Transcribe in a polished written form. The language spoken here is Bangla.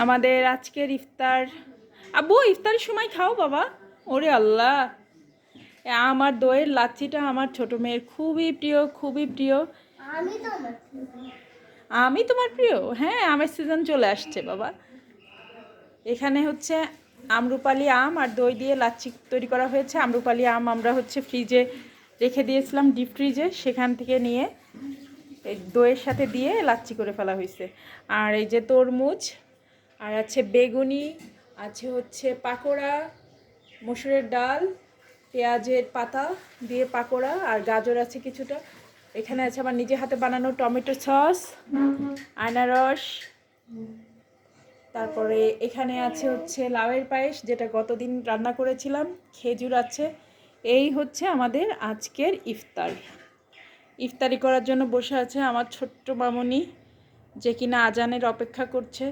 আমাদের আজকের ইফতার। আব্বু ইফতারের সময় খাও বাবা। ওরে আল্লাহ, আমার দইয়ের লাচ্ছিটা আমার ছোট মেয়ের খুবই প্রিয়, খুবই প্রিয়। আমি তোমার প্রিয়? হ্যাঁ, আমের সিজন চলে আসছে বাবা। এখানে হচ্ছে আম্রপালি আম আর দই দিয়ে লাচ্ছি তৈরি করা হয়েছে। আম্রপালি আম আমরা হচ্ছে ফ্রিজে রেখে দিয়েছিলাম, ডিপ ফ্রিজে, সেখান থেকে নিয়ে এই দইয়ের সাথে দিয়ে লাচ্ছি করে ফেলা হয়েছে। আর এই যে তরমুজ, আর আছে বেগুনি, আছে হচ্ছে পাকোড়া, মসুরের ডাল, পেঁয়াজের পাতা দিয়ে পাকোড়া, আর গাজর আছে কিছুটা। এখানে আছে আমার নিজে হাতে বানানো টমেটো সস, আনারস, তারপরে এখানে আছে হচ্ছে লাউয়ের পায়েস যেটা গতদিন রান্না করেছিলাম, খেজুর আছে। এই হচ্ছে আমাদের আজকের ইফতার। ইফতারি করার জন্য বসে আছে আমার ছোট্ট মামুনি, যে কিনা আজানের অপেক্ষা করছে।